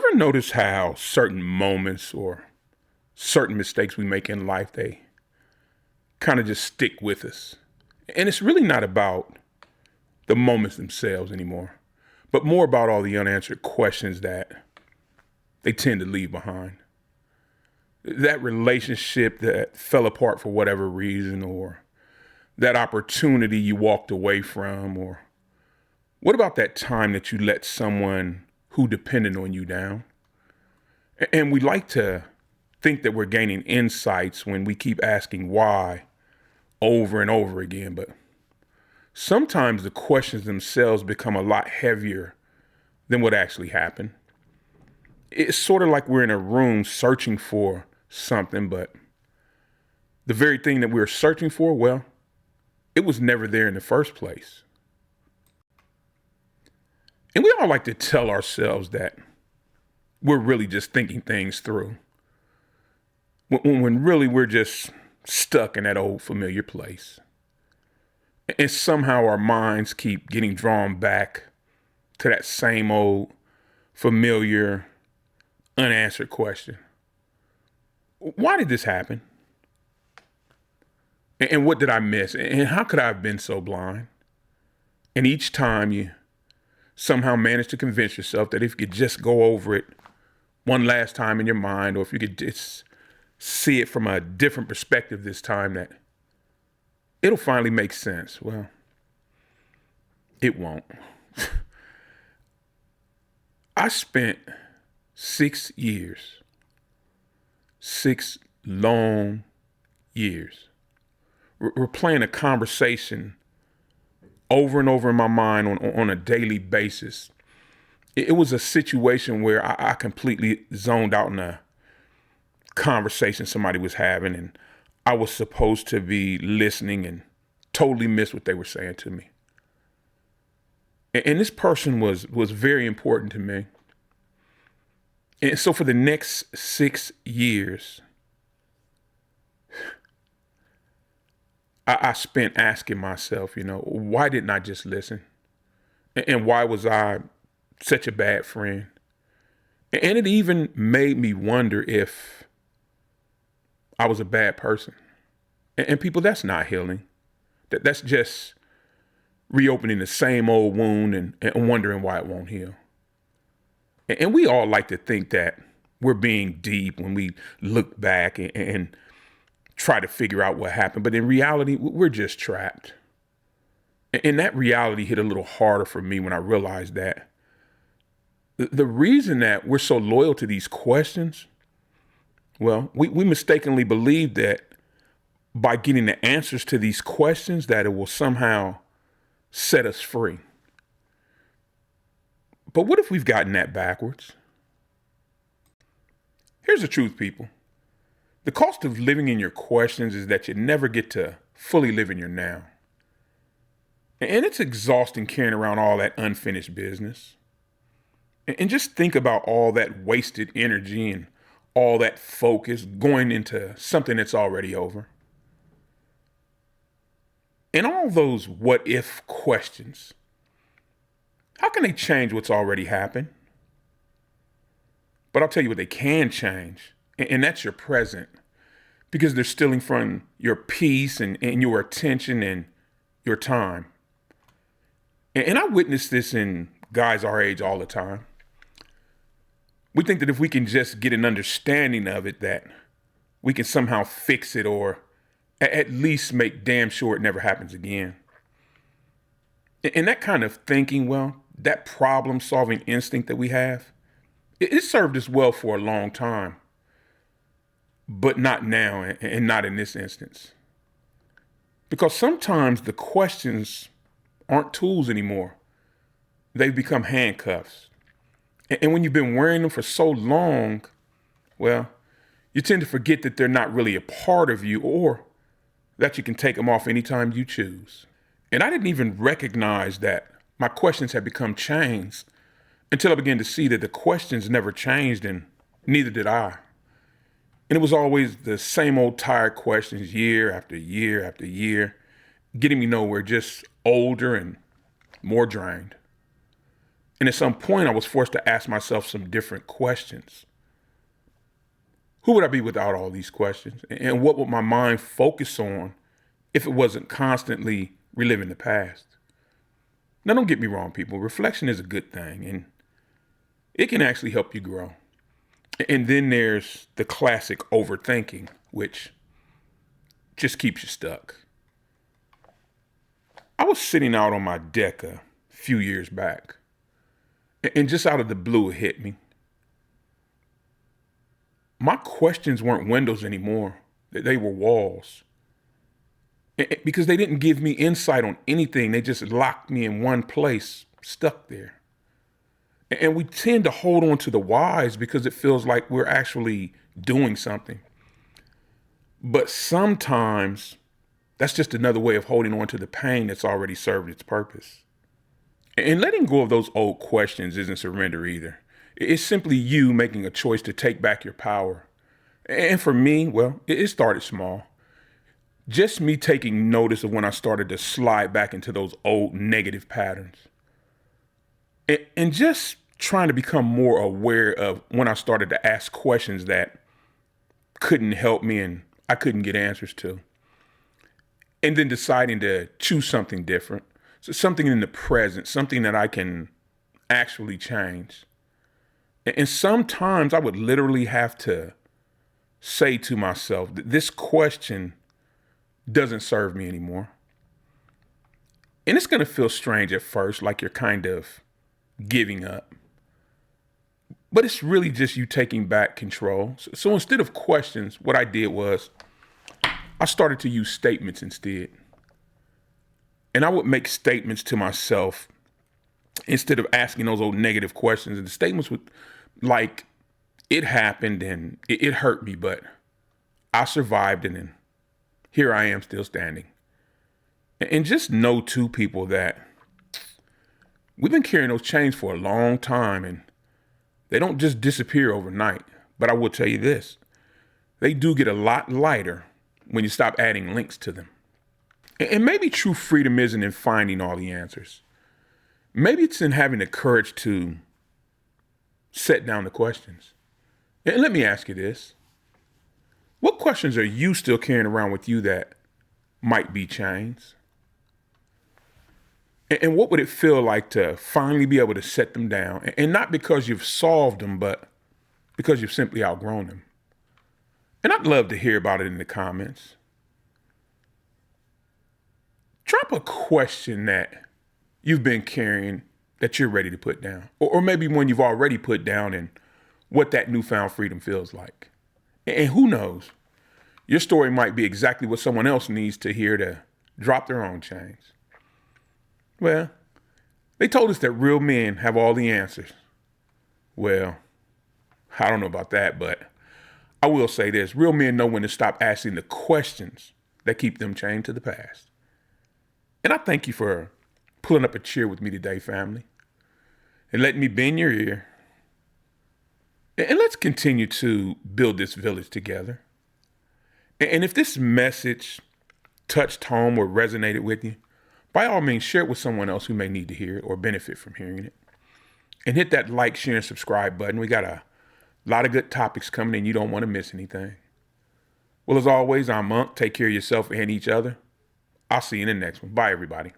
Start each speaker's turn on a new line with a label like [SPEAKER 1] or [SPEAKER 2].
[SPEAKER 1] Ever notice how certain moments or certain mistakes we make in life, they kind of just stick with us? And it's really not about the moments themselves anymore, but more about all the unanswered questions that they tend to leave behind. That relationship that fell apart for whatever reason, or that opportunity you walked away from, or what about that time that you let someone who depended on you down? And we like to think that we're gaining insights when we keep asking why over and over again, but sometimes the questions themselves become a lot heavier than what actually happened. It's sort of like we're in a room searching for something, but the very thing that we were searching for, well, it was never there in the first place. And we all like to tell ourselves that we're really just thinking things through, when really we're just stuck in that old familiar place. And somehow our minds keep getting drawn back to that same old familiar unanswered question. Why did this happen? And what did I miss? And how could I have been so blind? And each time you somehow manage to convince yourself that if you could just go over it one last time in your mind, or if you could just see it from a different perspective this time, that it'll finally make sense. Well, it won't. I spent 6 years, 6 long years, replaying a conversation over and over in my mind on a daily basis. It was a situation where I completely zoned out in a conversation somebody was having, and I was supposed to be listening and totally missed what they were saying to me. And this person was very important to me. And so for the next 6 years, I spent asking myself, why didn't I just listen? And why was I such a bad friend? And it even made me wonder if I was a bad person. And people, that's not healing. That's just reopening the same old wound and wondering why it won't heal. And we all like to think that we're being deep when we look back and try to figure out what happened. But in reality, we're just trapped. And that reality hit a little harder for me when I realized that the reason that we're so loyal to these questions, well, we mistakenly believe that by getting the answers to these questions, that it will somehow set us free. But what if we've gotten that backwards? Here's the truth, people. The cost of living in your questions is that you never get to fully live in your now. And it's exhausting carrying around all that unfinished business. And just think about all that wasted energy and all that focus going into something that's already over. And all those what if questions, how can they change what's already happened? But I'll tell you what they can change, and that's your present, because they're stealing from your peace and your attention and your time. And I witness this in guys our age all the time. We think that if we can just get an understanding of it, that we can somehow fix it, or at least make damn sure it never happens again. And that kind of thinking, well, that problem-solving instinct that we have, it served us well for a long time, but not now, and not in this instance. Because sometimes the questions aren't tools anymore. They've become handcuffs. And when you've been wearing them for so long, well, you tend to forget that they're not really a part of you, or that you can take them off anytime you choose. And I didn't even recognize that my questions had become chains until I began to see that the questions never changed, and neither did I. And it was always the same old tired questions year after year after year, getting me nowhere, just older and more drained. And at some point, I was forced to ask myself some different questions. Who would I be without all these questions? And what would my mind focus on if it wasn't constantly reliving the past? Now, don't get me wrong, people. Reflection is a good thing, and it can actually help you grow. And then there's the classic overthinking, which just keeps you stuck. I was sitting out on my deck a few years back, and just out of the blue, it hit me. My questions weren't windows anymore. They were walls. Because they didn't give me insight on anything. They just locked me in one place, stuck there. And we tend to hold on to the whys because it feels like we're actually doing something. But sometimes that's just another way of holding on to the pain that's already served its purpose. And letting go of those old questions isn't surrender either. It's simply you making a choice to take back your power. And for me, well, it started small. Just me taking notice of when I started to slide back into those old negative patterns. And just trying to become more aware of when I started to ask questions that couldn't help me and I couldn't get answers to. And then deciding to choose something different. So something in the present, something that I can actually change. And sometimes I would literally have to say to myself that this question doesn't serve me anymore. And it's going to feel strange at first, like you're kind of giving up. But it's really just you taking back control. So instead of questions, what I did was I started to use statements instead. And I would make statements to myself instead of asking those old negative questions. And the statements would like, it happened and it hurt me, but I survived it, and here I am still standing. And just know too, people, that we've been carrying those chains for a long time, and they don't just disappear overnight. But I will tell you this, they do get a lot lighter when you stop adding links to them. And maybe true freedom isn't in finding all the answers. Maybe it's in having the courage to set down the questions. And let me ask you this. What questions are you still carrying around with you that might be chains? And what would it feel like to finally be able to set them down? And not because you've solved them, but because you've simply outgrown them. And I'd love to hear about it in the comments. Drop a question that you've been carrying that you're ready to put down. Or maybe one you've already put down and what that newfound freedom feels like. And who knows, your story might be exactly what someone else needs to hear to drop their own chains. Well, they told us that real men have all the answers. Well, I don't know about that, but I will say this. Real men know when to stop asking the questions that keep them chained to the past. And I thank you for pulling up a chair with me today, family, and letting me bend your ear. And let's continue to build this village together. And if this message touched home or resonated with you, by all means, share it with someone else who may need to hear it or benefit from hearing it. And hit that like, share, and subscribe button. We got a lot of good topics coming and you don't want to miss anything. Well, as always, I'm Unk. Take care of yourself and each other. I'll see you in the next one. Bye, everybody.